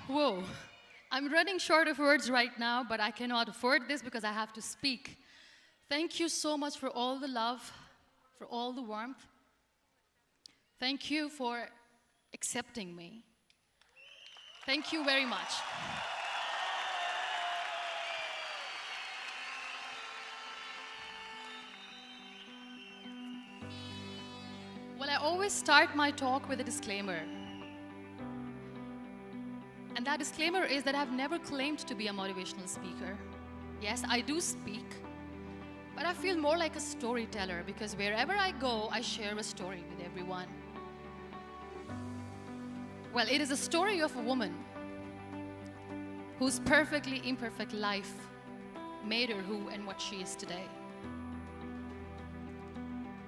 Whoa. I'm running short of words right now, but I cannot afford this because I have to speak. Thank you so much for all the love, for all the warmth. Thank you for accepting me. Thank you very much. Well, I always start my talk with a disclaimer. And that disclaimer is that I've never claimed to be a motivational speaker. Yes, I do speak, but I feel more like a storyteller because wherever I go, I share a story with everyone. Well, it is a story of a woman whose perfectly imperfect life made her who and what she is today.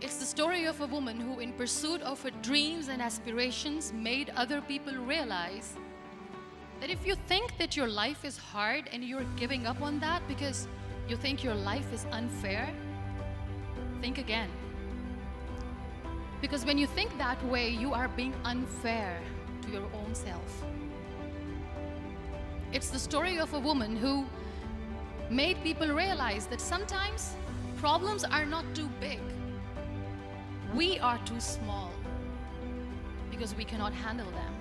It's the story of a woman who, in pursuit of her dreams and aspirations, made other people realize that if you think that your life is hard and you're giving up on that because you think your life is unfair, think again. Because when you think that way, you are being unfair to your own self. It's the story of a woman who made people realize that sometimes problems are not too big. We are too small because we cannot handle them.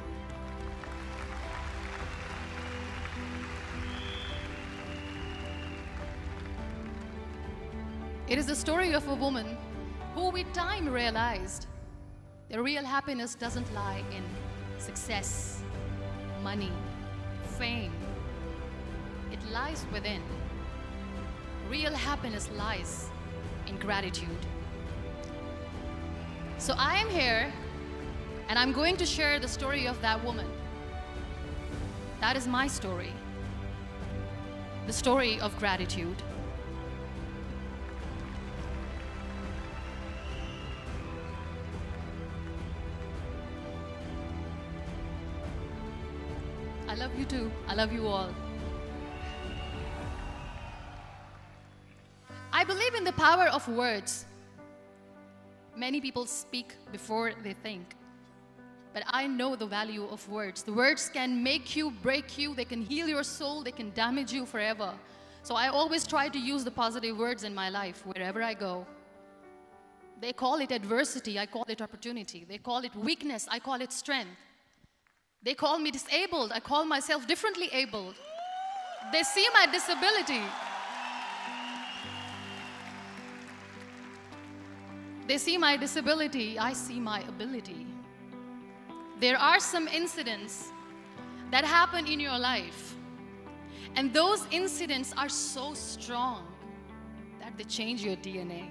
It is the story of a woman who with time realized that real happiness doesn't lie in success, money, fame. It lies within. Real happiness lies in gratitude. So I am here and I'm going to share the story of that woman. That is my story. The story of gratitude. I love you too. I love you all. I believe in the power of words. Many people speak before they think. But I know the value of words. The words can make you, break you, they can heal your soul, they can damage you forever. So I always try to use the positive words in my life wherever I go. They call it adversity, I call it opportunity. They call it weakness, I call it strength. They call me disabled, I call myself differently abled. They see my disability. They see my disability, I see my ability. There are some incidents that happen in your life, and those incidents are so strong that they change your DNA.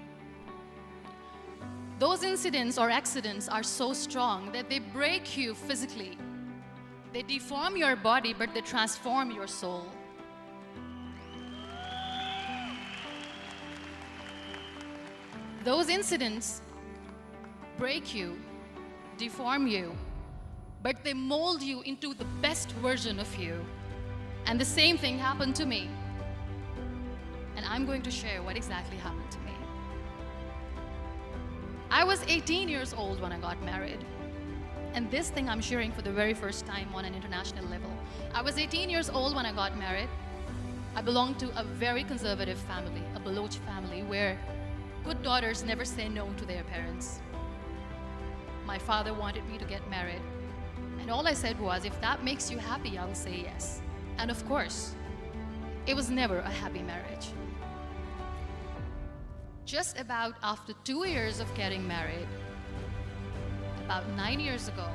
Those incidents or accidents are so strong that they break you physically. They deform your body, but they transform your soul. Those incidents break you, deform you, but they mold you into the best version of you. And the same thing happened to me. And I'm going to share what exactly happened to me. I was 18 years old when I got married. And this thing I'm sharing for the very first time on an international level. I was 18 years old when I got married. I belonged to a very conservative family, a Baloch family, where good daughters never say no to their parents. My father wanted me to get married. And all I said was, if that makes you happy, I'll say yes. And of course, it was never a happy marriage. Just about after 2 years of getting married, about 9 years ago,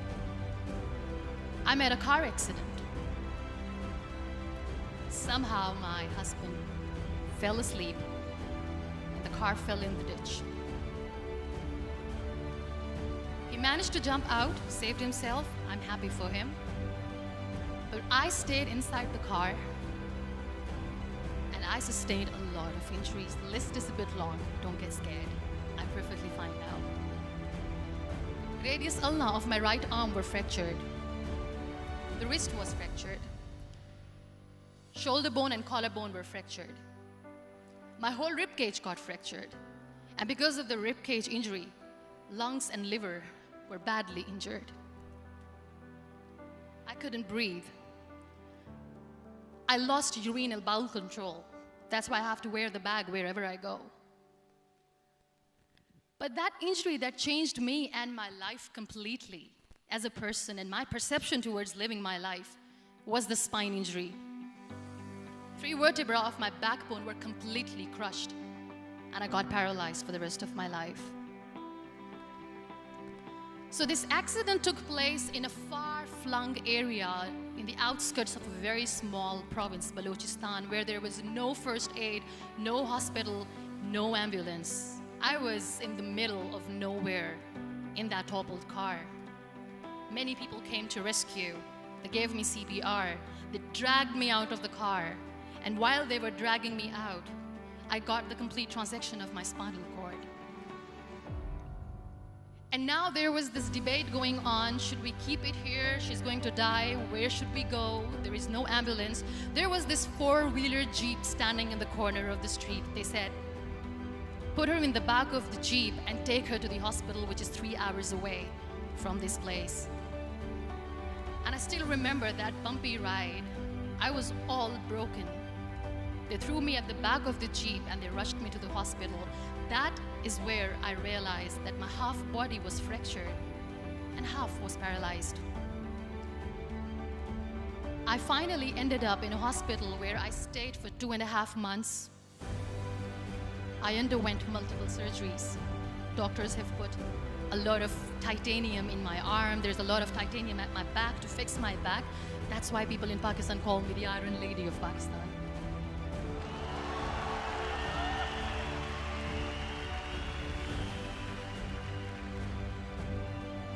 I met a car accident. Somehow my husband fell asleep and the car fell in the ditch. He managed to jump out, saved himself. I'm happy for him. But I stayed inside the car and I sustained a lot of injuries. The list is a bit long. Don't get scared. I'm perfectly fine now. Radius ulna of my right arm were fractured. The wrist was fractured. Shoulder bone and collarbone were fractured. My whole rib cage got fractured. And because of the rib cage injury, lungs and liver were badly injured. I couldn't breathe. I lost urine and bowel control. That's why I have to wear the bag wherever I go. But that injury that changed me and my life completely as a person and my perception towards living my life was the spine injury. 3 vertebrae of my backbone were completely crushed, and I got paralyzed for the rest of my life. So this accident took place in a far-flung area in the outskirts of a very small province, Balochistan, where there was no first aid, no hospital, no ambulance. I was in the middle of nowhere in that toppled car. Many people came to rescue. They gave me CPR. They dragged me out of the car. And while they were dragging me out, I got the complete transection of my spinal cord. And now there was this debate going on. Should we keep it here? She's going to die. Where should we go? There is no ambulance. There was this 4-wheeler Jeep standing in the corner of the street. They said, put her in the back of the Jeep and take her to the hospital, which is 3 hours away from this place. And I still remember that bumpy ride. I was all broken. They threw me at the back of the Jeep and they rushed me to the hospital. That is where I realized that my half body was fractured and half was paralyzed. I finally ended up in a hospital where I stayed for 2.5 months. I underwent multiple surgeries. Doctors have put a lot of titanium in my arm. There's a lot of titanium at my back to fix my back. That's why people in Pakistan call me the Iron Lady of Pakistan.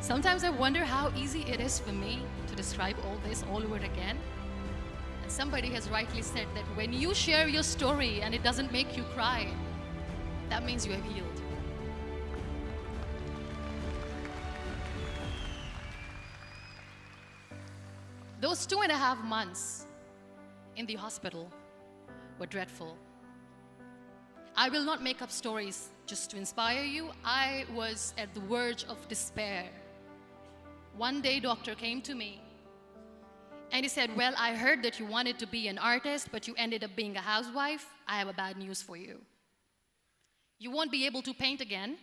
Sometimes I wonder how easy it is for me to describe all this all over again. And somebody has rightly said that when you share your story and it doesn't make you cry, that means you have healed. Those 2.5 months in the hospital were dreadful. I will not make up stories just to inspire you. I was at the verge of despair. One day, doctor came to me and he said, well, I heard that you wanted to be an artist, but you ended up being a housewife. I have a bad news for you. You won't be able to paint again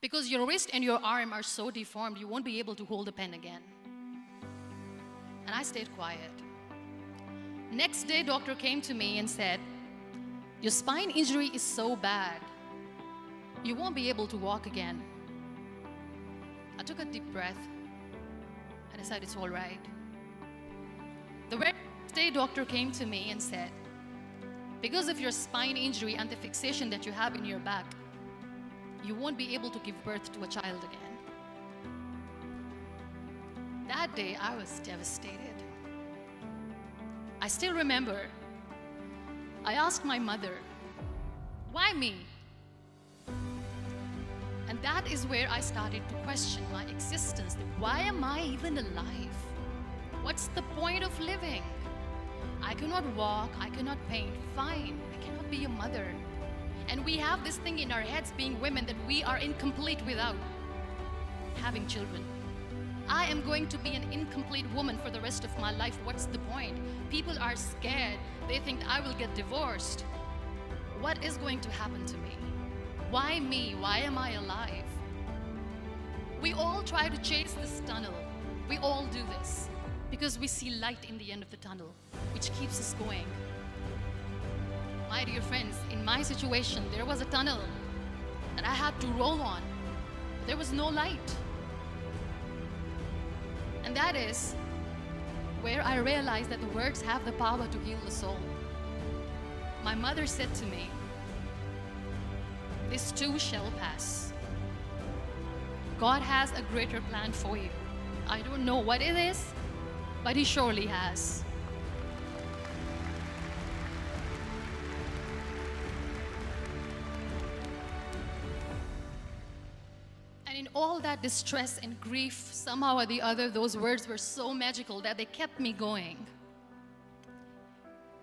because your wrist and your arm are so deformed, you won't be able to hold a pen again. And I stayed quiet. Next day, doctor came to me and said, your spine injury is so bad, you won't be able to walk again. I took a deep breath and I said, it's all right. The very next day, doctor came to me and said, because of your spine injury and the fixation that you have in your back, you won't be able to give birth to a child again. That day, I was devastated. I still remember, I asked my mother, why me? And that is where I started to question my existence. Why am I even alive? What's the point of living? I cannot walk, I cannot paint, fine, I cannot be a mother. And we have this thing in our heads being women that we are incomplete without having children. I am going to be an incomplete woman for the rest of my life. What's the point? People are scared. They think I will get divorced. What is going to happen to me? Why me? Why am I alive? We all try to chase this tunnel. We all do this because we see light in the end of the tunnel, which keeps us going. My dear friends, in my situation, there was a tunnel that I had to roll on. There was no light. And that is where I realized that the words have the power to heal the soul. My mother said to me, this too shall pass. God has a greater plan for you. I don't know what it is, but He surely has. And in all that distress and grief, somehow or the other, those words were so magical that they kept me going.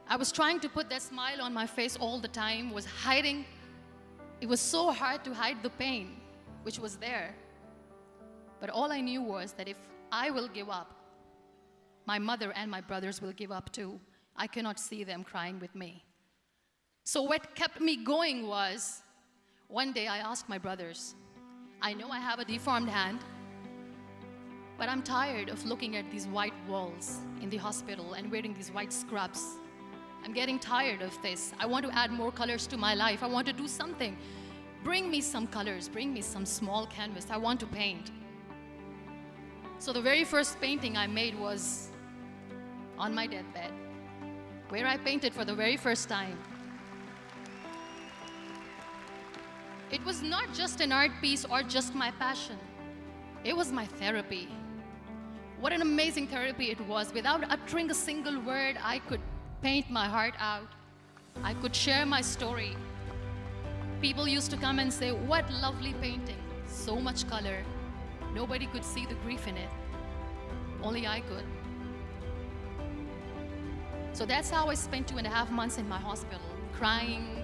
I was trying to put that smile on my face all the time, was hiding. It was so hard to hide the pain, which was there. But all I knew was that if I will give up, my mother and my brothers will give up too. I cannot see them crying with me. So what kept me going was, one day I asked my brothers, I know I have a deformed hand, but I'm tired of looking at these white walls in the hospital and wearing these white scrubs. I'm getting tired of this. I want to add more colors to my life. I want to do something. Bring me some colors. Bring me some small canvas. I want to paint. So the very first painting I made was on my deathbed, where I painted for the very first time. It was not just an art piece or just my passion. It was my therapy. What an amazing therapy it was. Without uttering a single word, I could paint my heart out. I could share my story. People used to come and say, what lovely painting. So much color. Nobody could see the grief in it. Only I could. So that's how I spent 2.5 months in my hospital, crying,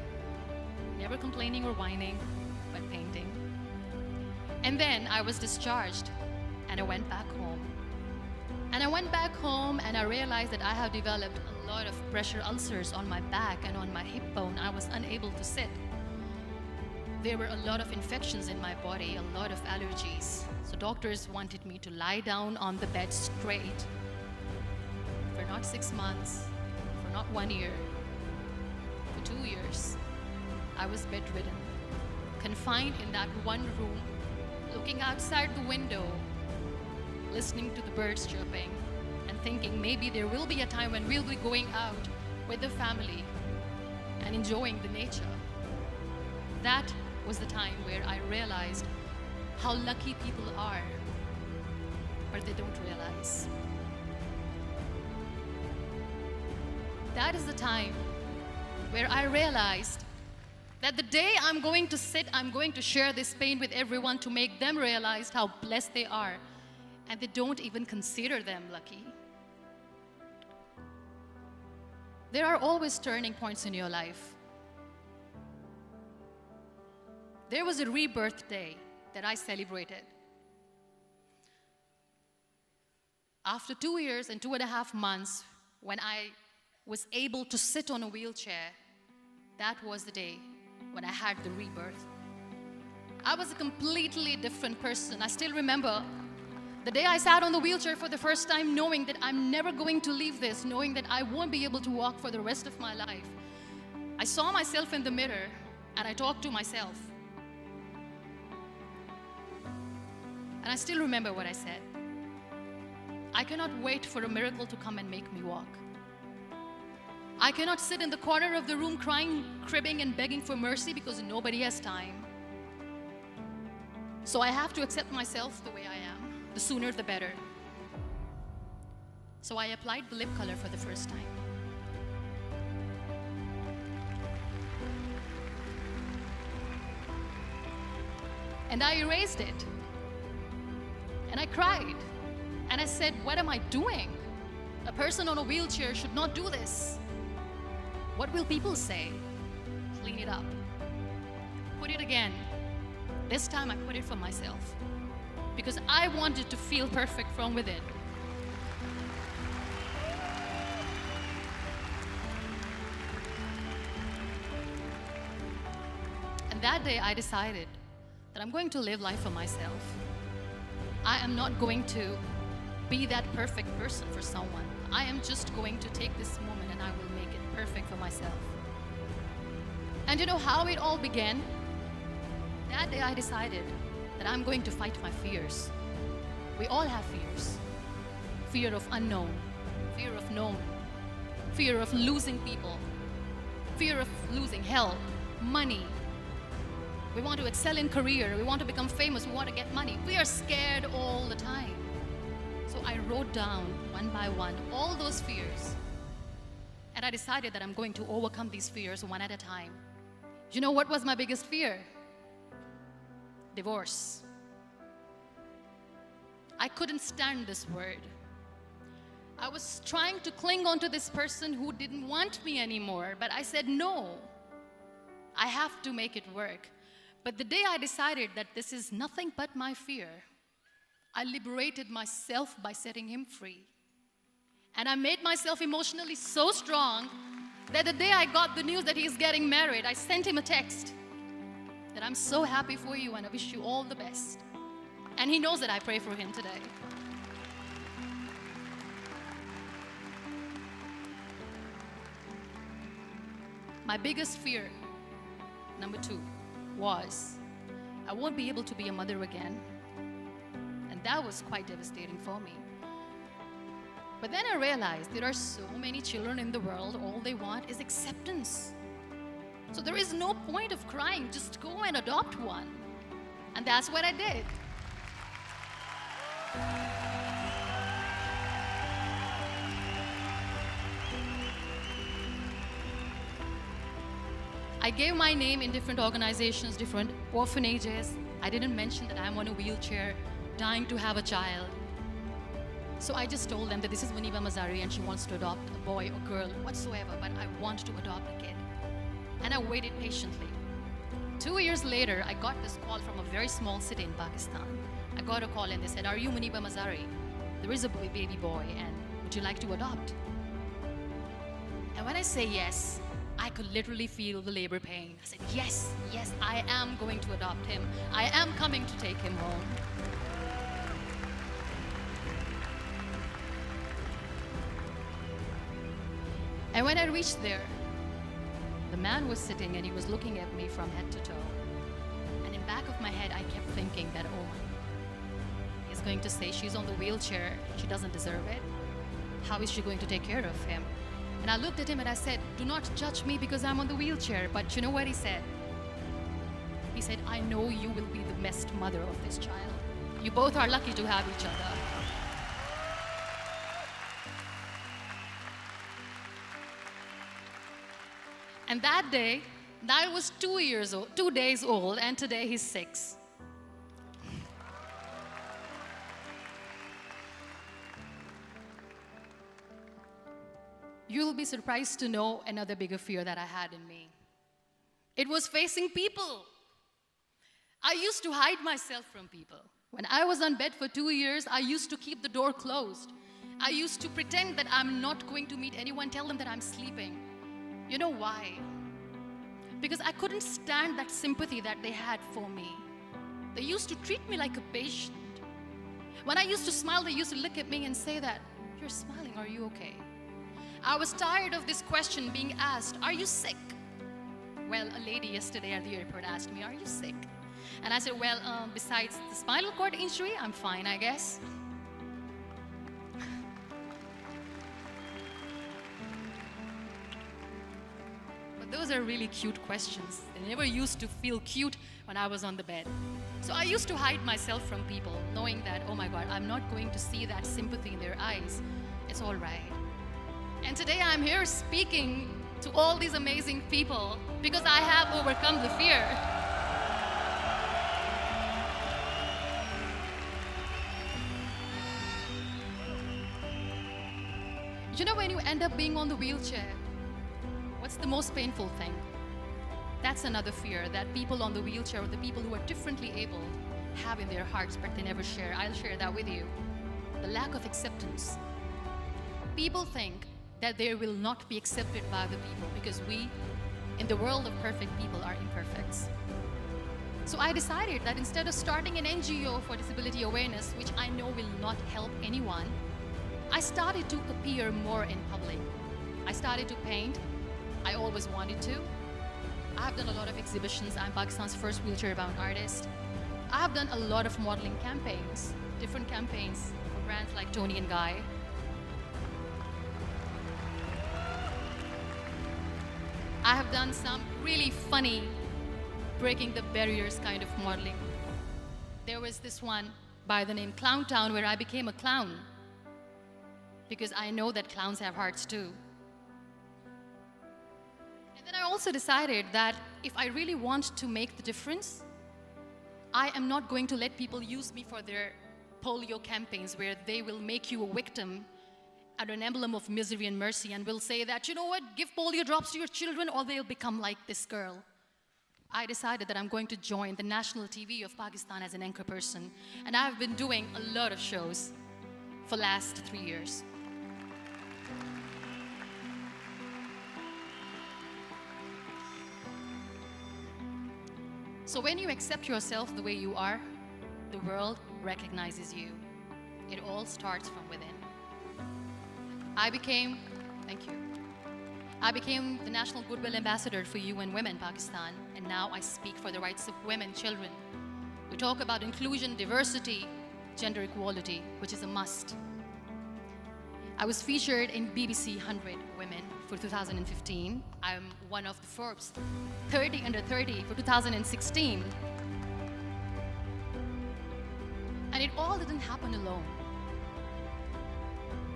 never complaining or whining, but painting. And then I was discharged, and I went back home. And I went back home, and I realized that I have developed a lot of pressure ulcers on my back and on my hip bone. I was unable to sit. There were a lot of infections in my body, a lot of allergies. So doctors wanted me to lie down on the bed straight for not 6 months, for not 1 year, for 2 years. I was bedridden, confined in that one room, looking outside the window, listening to the birds chirping, and thinking maybe there will be a time when we'll be going out with the family and enjoying the nature. That was the time where I realized how lucky people are, but they don't realize. That is the time where I realized that the day I'm going to sit, I'm going to share this pain with everyone to make them realize how blessed they are, and they don't even consider them lucky. There are always turning points in your life. There was a rebirth day that I celebrated. After 2 years and 2.5 months, when I was able to sit on a wheelchair, that was the day when I had the rebirth. I was a completely different person. I still remember the day I sat on the wheelchair for the first time, knowing that I'm never going to leave this, knowing that I won't be able to walk for the rest of my life. I saw myself in the mirror and I talked to myself. And I still remember what I said. I cannot wait for a miracle to come and make me walk. I cannot sit in the corner of the room crying, cribbing, and begging for mercy because nobody has time. So I have to accept myself the way I am. The sooner the better. So I applied the lip color for the first time. And I erased it. And I cried. And I said, what am I doing? A person on a wheelchair should not do this. What will people say? Clean it up. Put it again. This time I put it for myself. Because I wanted to feel perfect from within. And that day I decided that I'm going to live life for myself. I am not going to be that perfect person for someone. I am just going to take this moment and I will make it perfect for myself. And you know how it all began? That day I decided that I'm going to fight my fears. We all have fears. Fear of unknown, fear of known, fear of losing people, fear of losing health, money. We want to excel in career, we want to become famous, we want to get money. We are scared all the time. So I wrote down one by one all those fears. And I decided that I'm going to overcome these fears one at a time. You know what was my biggest fear? Divorce. I couldn't stand this word. I was trying to cling on to this person who didn't want me anymore, but I said no. I have to make it work. But the day I decided that this is nothing but my fear, I liberated myself by setting him free. And I made myself emotionally so strong that the day I got the news that he's getting married, I sent him a text that I'm so happy for you and I wish you all the best. And he knows that I pray for him today. My biggest fear, number 2, was I won't be able to be a mother again. And that was quite devastating for me. But then I realized there are so many children in the world, all they want is acceptance. So there is no point of crying, just go and adopt one. And that's what I did. I gave my name in different organizations, different orphanages. I didn't mention that I'm on a wheelchair, dying to have a child. So I just told them that this is MunibaMazari and she wants to adopt a boy or girl, whatsoever, but I want to adopt a kid. And I waited patiently. 2 years later, I got this call from a very small city in Pakistan. I got a call and they said, "Are you MunibaMazari? There is a baby boy and would you like to adopt?" And when I say yes, I could literally feel the labor pain. I said, yes, I am going to adopt him. I am coming to take him home. And when I reached there, the man was sitting and he was looking at me from head to toe. And in back of my head, I kept thinking that, oh, he's going to say she's on the wheelchair, she doesn't deserve it. How is she going to take care of him? And I looked at him and I said, do not judge me because I'm on the wheelchair. But you know what he said? He said, I know you will be the best mother of this child. You both are lucky to have each other. And that day, I was 2 days old, and today he's 6. You'll be surprised to know another bigger fear that I had in me. It was facing people. I used to hide myself from people. When I was on bed for 2 years, I used to keep the door closed. I used to pretend that I'm not going to meet anyone, tell them that I'm sleeping. You know why? Because I couldn't stand that sympathy that they had for me. They used to treat me like a patient. When I used to smile, they used to look at me and say that, "You're smiling, are you okay?" I was tired of this question being asked, "Are you sick?" Well, a lady yesterday at the airport asked me, "Are you sick?" And I said, well, besides the spinal cord injury, I'm fine, I guess. But those are really cute questions. They never used to feel cute when I was on the bed. So I used to hide myself from people, knowing that, oh my God, I'm not going to see that sympathy in their eyes. It's all right. And today I'm here speaking to all these amazing people because I have overcome the fear. You know, when you end up being on the wheelchair, what's the most painful thing? That's another fear that people on the wheelchair, or the people who are differently able, have in their hearts, but they never share. I'll share that with you. The lack of acceptance. People think that they will not be accepted by the people because we, in the world of perfect people, are imperfects. So I decided that instead of starting an NGO for disability awareness, which I know will not help anyone, I started to appear more in public. I started to paint. I always wanted to. I have done a lot of exhibitions. I'm Pakistan's first wheelchair-bound artist. I have done a lot of modeling campaigns, different campaigns for brands like Tony and Guy. I have done some really funny, breaking the barriers kind of modeling. There was this one by the name Clown Town where I became a clown because I know that clowns have hearts too. And then I also decided that if I really want to make the difference, I am not going to let people use me for their polio campaigns where they will make you a victim and an emblem of misery and mercy and will say that, you know what, give polio drops to your children or they'll become like this girl. I decided that I'm going to join the national TV of Pakistan as an anchor person. And I've been doing a lot of shows for the last 3 years. So when you accept yourself the way you are, the world recognizes you. It all starts from within. Thank you. I became the National Goodwill Ambassador for UN Women Pakistan, and now I speak for the rights of women, children. We talk about inclusion, diversity, gender equality, which is a must. I was featured in BBC 100 Women for 2015. I'm one of the Forbes 30 under 30 for 2016. And it all didn't happen alone.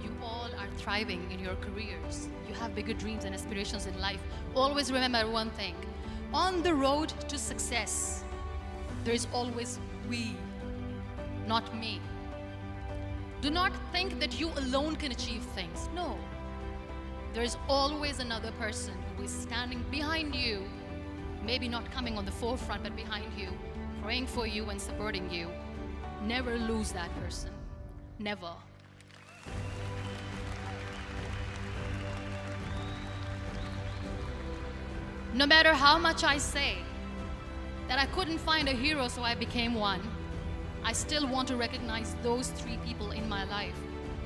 You all are thriving in your careers. You have bigger dreams and aspirations in life. Always remember one thing. On the road to success, there is always we, not me. Do not think that you alone can achieve things. No. There is always another person who is standing behind you, maybe not coming on the forefront, but behind you, praying for you and supporting you. Never lose that person. Never. No matter how much I say that I couldn't find a hero, so I became one, I still want to recognize those 3 people in my life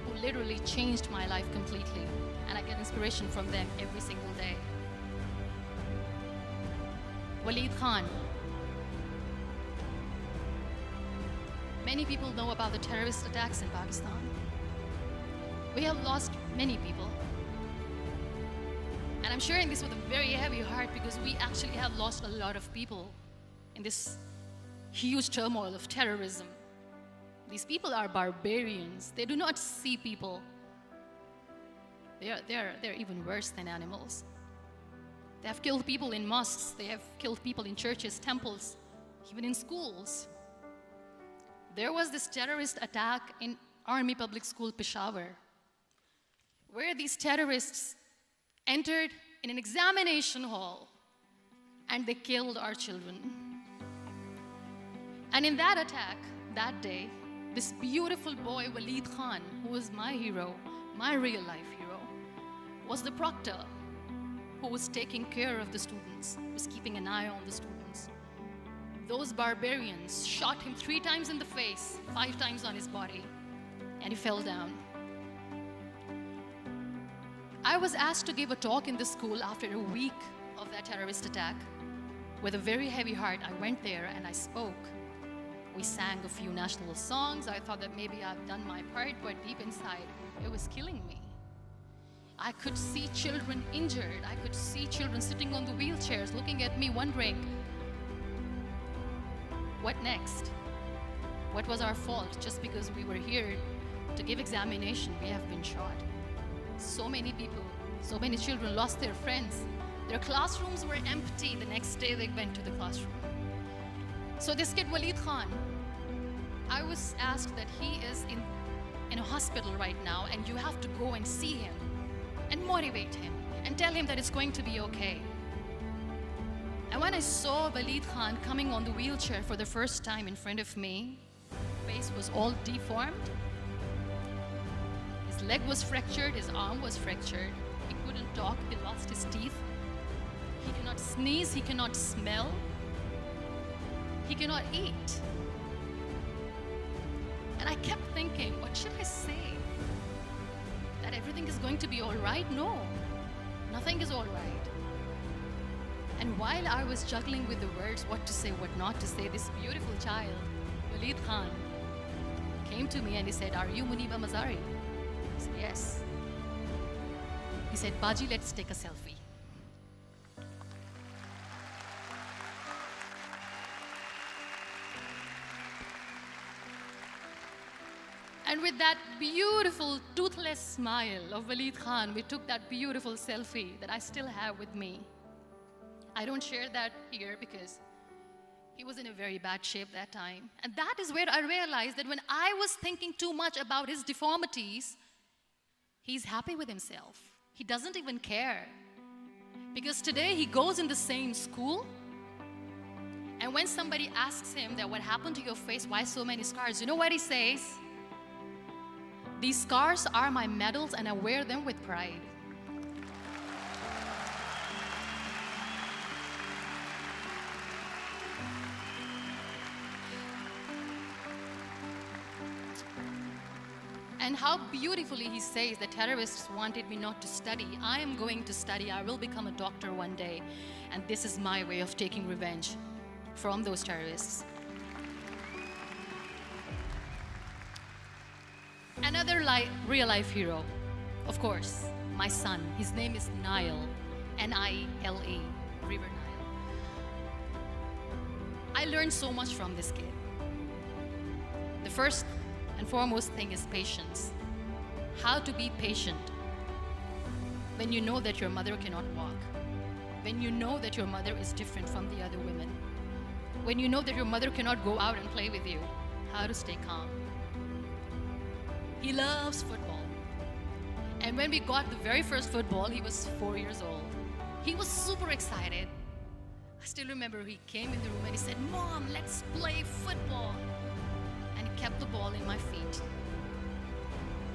who literally changed my life completely, and I get inspiration from them every single day. Waleed Khan. Many people know about the terrorist attacks in Pakistan. We have lost many people. And I'm sharing this with a very heavy heart because we actually have lost a lot of people in this huge turmoil of terrorism. These people are barbarians. They do not see people. They're even worse than animals. They have killed people in mosques. They have killed people in churches, temples, even in schools. There was this terrorist attack in Army Public School, Peshawar, where these terrorists entered in an examination hall and they killed our children. And in that attack, that day, this beautiful boy, Waleed Khan, who was my hero, my real life hero, was the proctor who was taking care of the students, was keeping an eye on the students. Those barbarians shot him 3 times in the face, 5 times on his body, and he fell down. I was asked to give a talk in the school after a week of that terrorist attack. With a very heavy heart, I went there and I spoke. We sang a few national songs. I thought that maybe I've done my part, but deep inside, it was killing me. I could see children injured. I could see children sitting on the wheelchairs, looking at me, wondering, what next? What was our fault? Just because we were here to give examination, we have been shot. So many people, so many children lost their friends. Their classrooms were empty. The next day they went to the classroom. So this kid, Waleed Khan, I was asked that he is in a hospital right now, and you have to go and see him and motivate him and tell him that it's going to be okay. And when I saw Waleed Khan coming on the wheelchair for the first time in front of me, his face was all deformed. His leg was fractured, his arm was fractured. He couldn't talk, he lost his teeth. He cannot sneeze, he cannot smell. He cannot eat. And I kept thinking, what should I say? That everything is going to be all right? No, nothing is all right. And while I was juggling with the words, what to say, what not to say, this beautiful child, Waleed Khan, came to me and he said, "Are you MunibaMazari?" I said, "Yes." He said, "Baji, let's take a selfie." And with that beautiful, toothless smile of Waleed Khan, we took that beautiful selfie that I still have with me. I don't share that here because he was in a very bad shape that time. And that is where I realized that when I was thinking too much about his deformities, he's happy with himself. He doesn't even care. Because today he goes in the same school, and when somebody asks him that what happened to your face, why so many scars, you know what he says? "These scars are my medals and I wear them with pride." And how beautifully he says the terrorists wanted me not to study. I am going to study. I will become a doctor one day. And this is my way of taking revenge from those terrorists. Another real life hero, of course, my son. His name is Nile, N-I-L-E, River Nile. I learned so much from this kid. The first and foremost thing is patience. How to be patient when you know that your mother cannot walk, when you know that your mother is different from the other women, when you know that your mother cannot go out and play with you. How to stay calm. He loves football. And when we got the very first football, he was 4 years old. He was super excited. I still remember he came in the room and he said, "Mom, let's play football." And he kept the ball in my feet.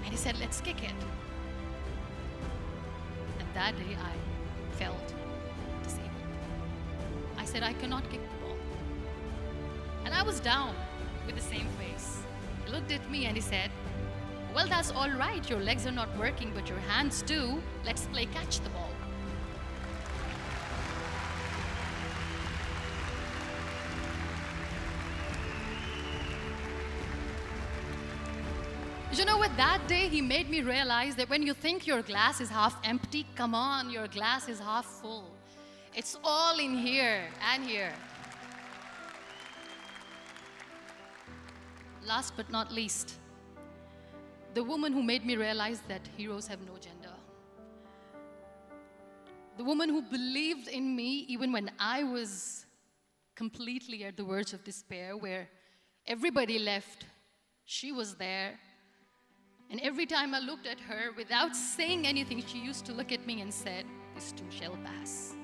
And he said, "Let's kick it." And that day I felt disabled. I said, "I cannot kick the ball." And I was down with the same face. He looked at me and he said, "Well, that's all right. Your legs are not working, but your hands do. Let's play catch the ball." You know what? That day he made me realize that when you think your glass is half empty, come on, your glass is half full. It's all in here and here. Last but not least, the woman who made me realize that heroes have no gender. The woman who believed in me even when I was completely at the verge of despair, where everybody left, she was there. And every time I looked at her, without saying anything, she used to look at me and said, "This too shall pass.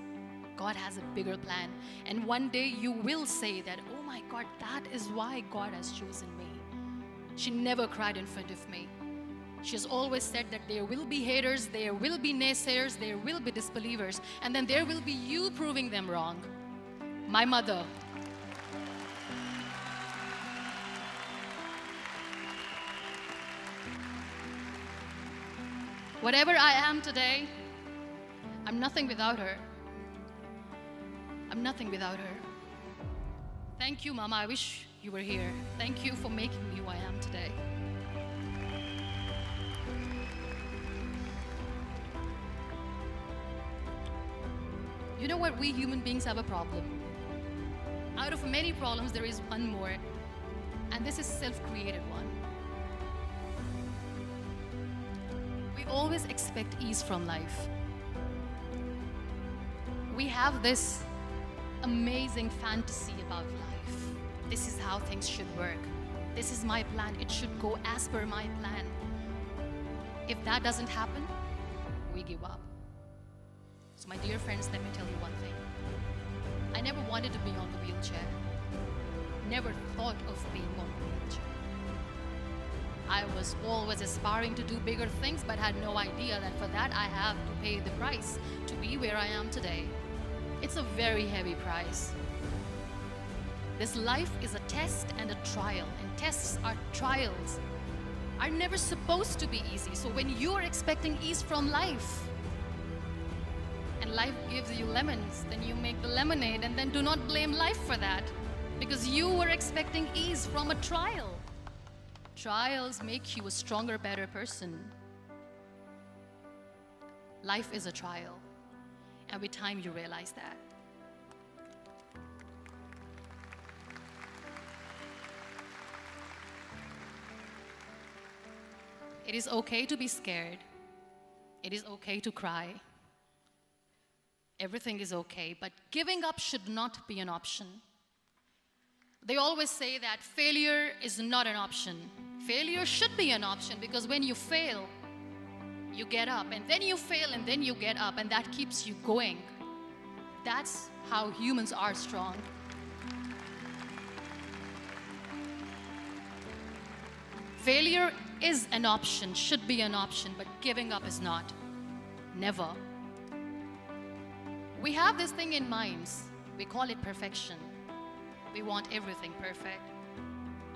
God has a bigger plan. And one day you will say that, oh my God, that is why God has chosen me." She never cried in front of me. She has always said that there will be haters, there will be naysayers, there will be disbelievers, and then there will be you proving them wrong. My mother. Whatever I am today, I'm nothing without her. I'm nothing without her. Thank you, Mama. I wish you were here. Thank you for making me who I am today. You know what? We human beings have a problem. Out of many problems, there is one more, and this is a self-created one. We always expect ease from life. We have this amazing fantasy about life. This is how things should work. This is my plan. It should go as per my plan. If that doesn't happen, we give up. So my dear friends, let me tell you one thing. I never wanted to be on the wheelchair. Never thought of being on the wheelchair. I was always aspiring to do bigger things, but had no idea that for that I have to pay the price to be where I am today. It's a very heavy price. This life is a test and a trial, and tests are trials are never supposed to be easy. So when you are expecting ease from life, and life gives you lemons, then you make the lemonade, and then do not blame life for that, because you were expecting ease from a trial. Trials make you a stronger, better person. Life is a trial, and with time you realize that. It is okay to be scared. It is okay to cry. Everything is okay, but giving up should not be an option. They always say that failure is not an option. Failure should be an option, because when you fail, you get up, and then you fail, and then you get up, and that keeps you going. That's how humans are strong. Failure is an option, should be an option, but giving up is not. Never. We have this thing in minds. We call it perfection. We want everything perfect.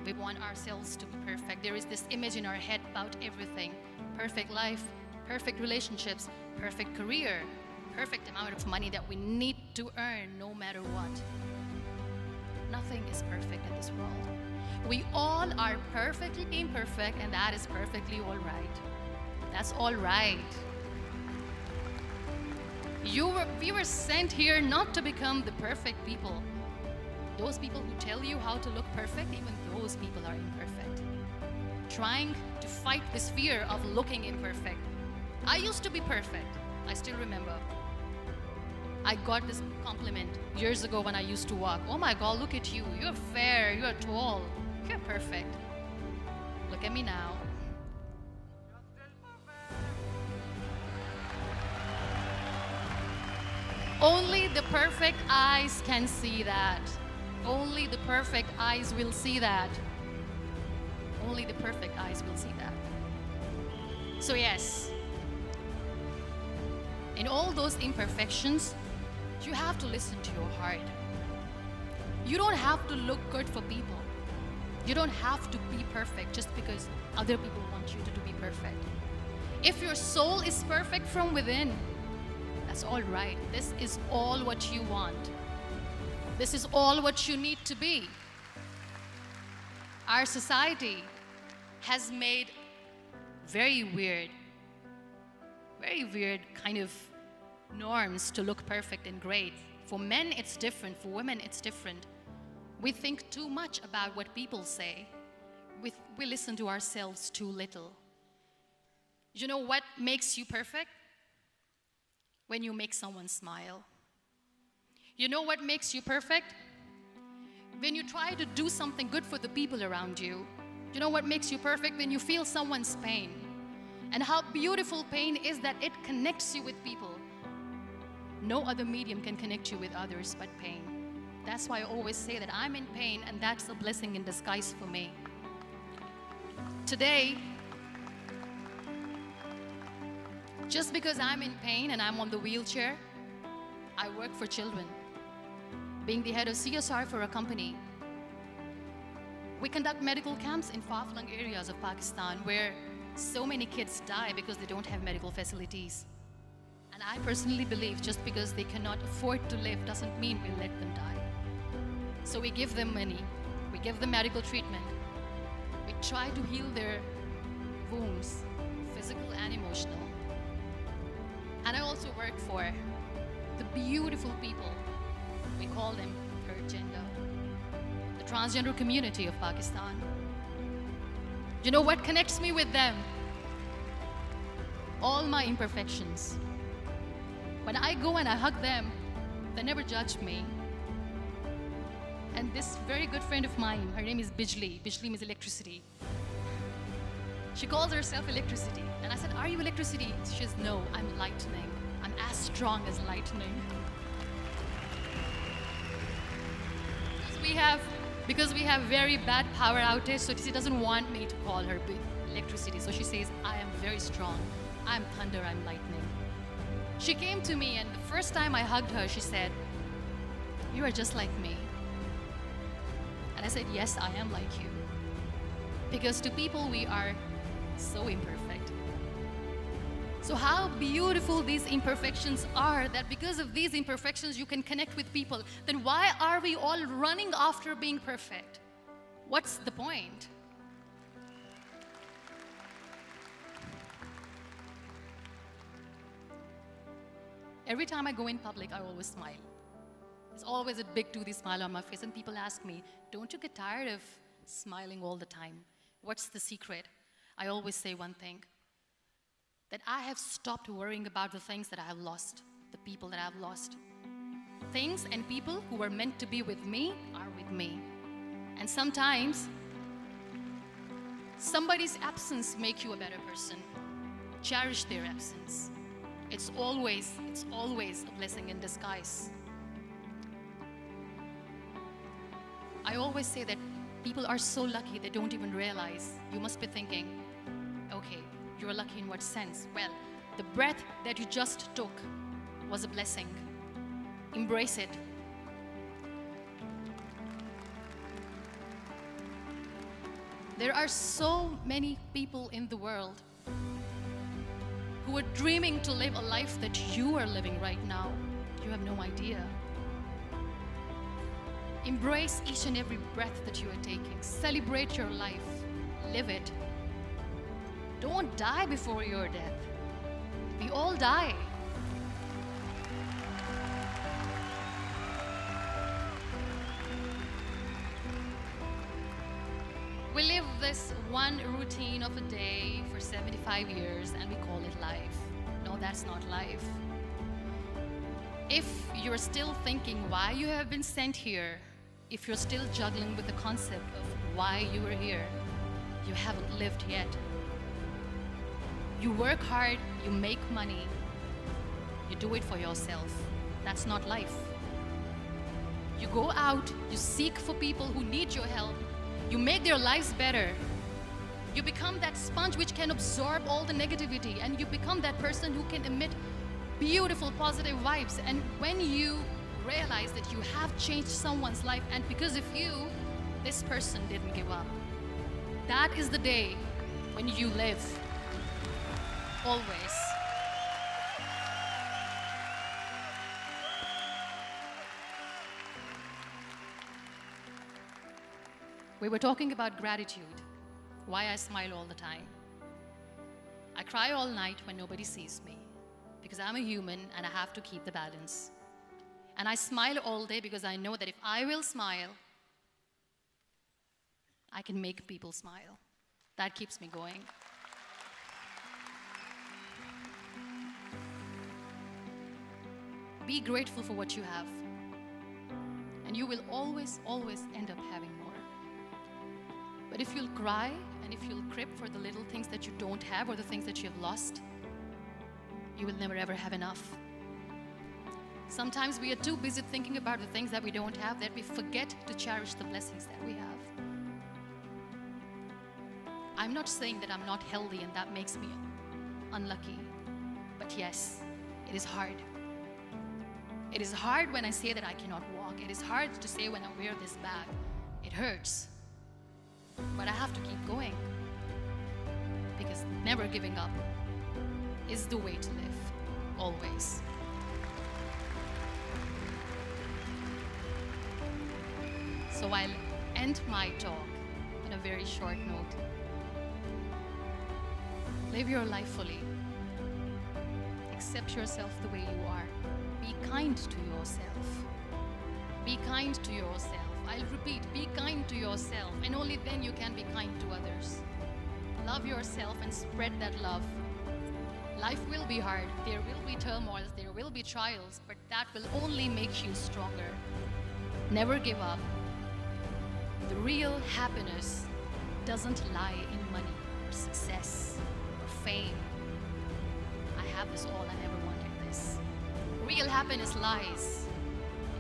We want ourselves to be perfect. There is this image in our head about everything. Perfect life, perfect relationships, perfect career, perfect amount of money that we need to earn no matter what. Nothing is perfect in this world. We all are perfectly imperfect, and that is perfectly all right. That's all right. We were sent here not to become the perfect people. Those people who tell you how to look perfect, even those people are imperfect. Trying to fight this fear of looking imperfect. I used to be perfect. I still remember. I got this compliment years ago when I used to walk. Oh my God, look at you. You're fair, you're tall, you're perfect. Look at me now. Only the perfect eyes can see that. Only the perfect eyes will see that. Only the perfect eyes will see that. So yes, in all those imperfections, you have to listen to your heart. You don't have to look good for people. You don't have to be perfect just because other people want you to be perfect. If your soul is perfect from within, that's all right. This is all what you want. This is all what you need to be. Our society has made very weird kind of norms to look perfect and great. For men, it's different. For women, it's different. We think too much about what people say. We listen to ourselves too little. You know what makes you perfect? When you make someone smile. You know what makes you perfect? When you try to do something good for the people around you. You know what makes you perfect? When you feel someone's pain. And how beautiful pain is that it connects you with people. No other medium can connect you with others but pain. That's why I always say that I'm in pain, and that's a blessing in disguise for me. Today, just because I'm in pain and I'm on the wheelchair, I work for children. Being the head of CSR for a company, we conduct medical camps in far-flung areas of Pakistan where so many kids die because they don't have medical facilities. And I personally believe just because they cannot afford to live doesn't mean we let them die. So we give them money, we give them medical treatment, we try to heal their wounds, physical and emotional. And I also work for the beautiful people, we call them third gender, the transgender community of Pakistan. You know what connects me with them? All my imperfections. When I go and I hug them, they never judge me. And this very good friend of mine, her name is Bijli. Bijli means electricity. She calls herself electricity. And I said, are you electricity? She says, no, I'm lightning. I'm as strong as lightning. Because we have very bad power outage, so she doesn't want me to call her electricity. So she says, I am very strong. I'm thunder, I'm lightning. She came to me, and the first time I hugged her, she said, you are just like me. And I said, yes, I am like you. Because to people, we are so imperfect. So how beautiful these imperfections are, that because of these imperfections, you can connect with people. Then why are we all running after being perfect? What's the point? Every time I go in public, I always smile. There's always a big toothy smile on my face, and people ask me, don't you get tired of smiling all the time? What's the secret? I always say one thing, that I have stopped worrying about the things that I have lost, the people that I've lost. Things and people who were meant to be with me are with me. And sometimes, somebody's absence makes you a better person. Cherish their absence. It's always a blessing in disguise. I always say that people are so lucky they don't even realize. You must be thinking, okay, you're lucky in what sense? Well, the breath that you just took was a blessing. Embrace it. There are so many people in the world who are dreaming to live a life that you are living right now. You have no idea. Embrace each and every breath that you are taking. Celebrate your life. Live it. Don't die before your death. We all die. We live this one routine of a day for 75 years and we call it life. No, that's not life. If you're still thinking why you have been sent here, if you're still juggling with the concept of why you are here, you haven't lived yet. You work hard, you make money, you do it for yourself. That's not life. You go out, you seek for people who need your help, you make their lives better. You become that sponge which can absorb all the negativity, and you become that person who can emit beautiful, positive vibes. And when you realize that you have changed someone's life, and because of you, this person didn't give up, that is the day when you live. Always. We were talking about gratitude, why I smile all the time. I cry all night when nobody sees me, because I'm a human and I have to keep the balance. And I smile all day because I know that if I will smile, I can make people smile. That keeps me going. Be grateful for what you have, and you will always, always end up having more. But if you'll cry and if you'll crib for the little things that you don't have or the things that you have lost, you will never ever have enough. Sometimes we are too busy thinking about the things that we don't have that we forget to cherish the blessings that we have. I'm not saying that I'm not healthy and that makes me unlucky, but yes, it is hard. It is hard when I say that I cannot walk. It is hard to say when I wear this bag. It hurts. But I have to keep going, because never giving up is the way to live, always. So I'll end my talk on a very short note. Live your life fully. Accept yourself the way you are. Be kind to yourself. Be kind to yourself. I'll repeat, be kind to yourself, and only then you can be kind to others. Love yourself and spread that love. Life will be hard, there will be turmoils, there will be trials, but that will only make you stronger. Never give up. The real happiness doesn't lie in money or success or fame. I have this all, I never wanted this. Real happiness lies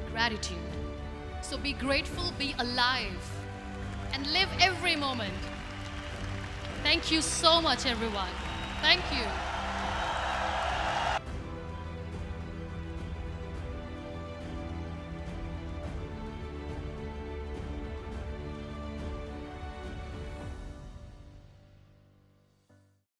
in gratitude. So be grateful, be alive, and live every moment. Thank you so much, everyone. Thank you.